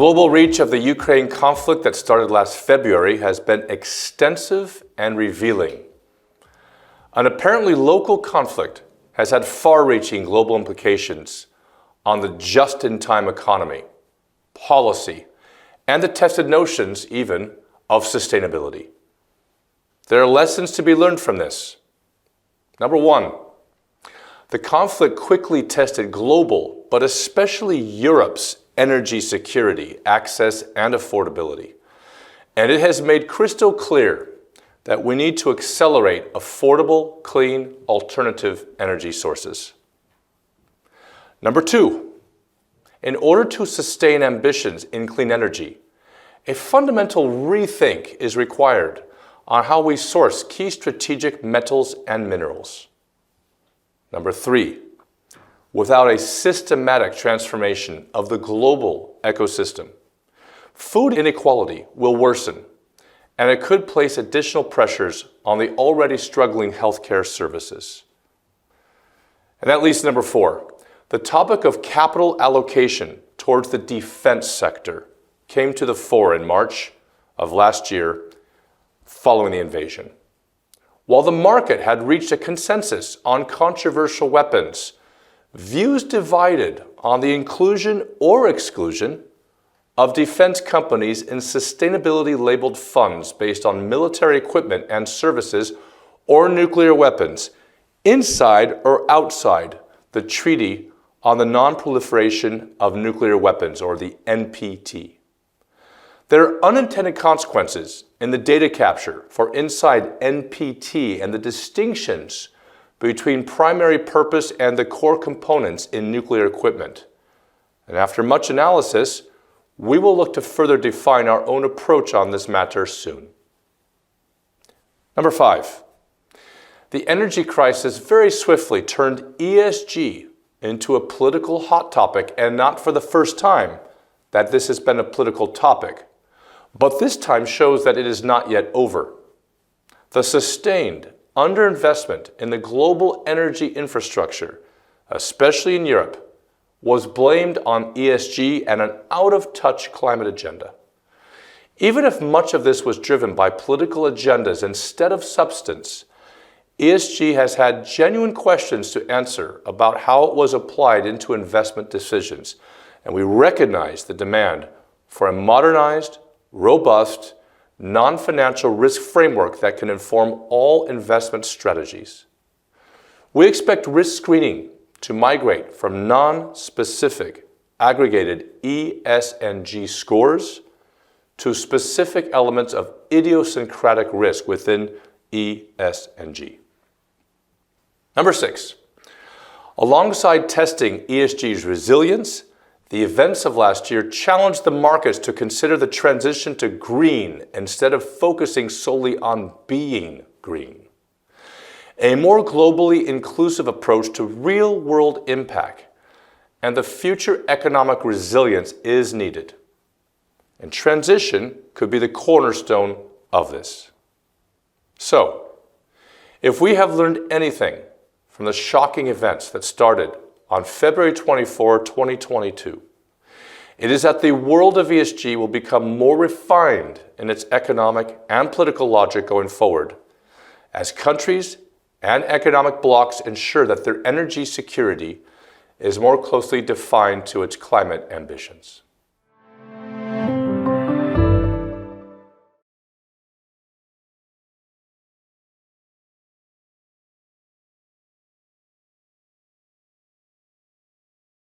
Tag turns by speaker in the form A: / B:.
A: global reach of the Ukraine conflict that started last February has been extensive and revealing. An apparently local conflict has had far-reaching global implications on the just-in-time economy, policy, and the tested notions even of sustainability. There are lessons to be learned from this. Number one, the conflict quickly tested global, but especially Europe's energy security, access, and affordability. And it has made crystal clear that we need to accelerate affordable, clean, alternative energy sources. Number two, in order to sustain ambitions in clean energy, a fundamental rethink is required on how we source key strategic metals and minerals. Number three, without a systematic transformation of the global ecosystem, food inequality will worsen, and it could place additional pressures on the already struggling healthcare services. And that leads to number four. The topic of capital allocation towards the defense sector came to the fore in March of last year following the invasion. While the market had reached a consensus on controversial weapons, views divided on the inclusion or exclusion of defense companies in sustainability-labeled funds based on military equipment and services or nuclear weapons inside or outside the Treaty on the Non-Proliferation of Nuclear Weapons, or the NPT. There are unintended consequences in the data capture for inside NPT and the distinctions between primary purpose and the core components in nuclear equipment. And after much analysis, we will look to further define our own approach on this matter soon. Number five, the energy crisis very swiftly turned ESG into a political hot topic, and not for the first time that this has been a political topic, but this time shows that it is not yet over. The sustained underinvestment in the global energy infrastructure, especially in Europe, was blamed on ESG and an out-of-touch climate agenda. Even if much of this was driven by political agendas instead of substance, ESG has had genuine questions to answer about how it was applied into investment decisions, and we recognize the demand for a modernized, robust, non-financial risk framework that can inform all investment strategies. We expect risk screening to migrate from non-specific aggregated ESG scores to specific elements of idiosyncratic risk within ESG. Number six, alongside testing ESG's resilience, the events of last year challenged the markets to consider the transition to green instead of focusing solely on being green. A more globally inclusive approach to real-world impact and the future economic resilience is needed. And transition could be the cornerstone of this. So, if we have learned anything from the shocking events that started on February 24, 2022, it is that the world of ESG will become more refined in its economic and political logic going forward, as countries and economic blocs ensure that their energy security is more closely defined to its climate ambitions.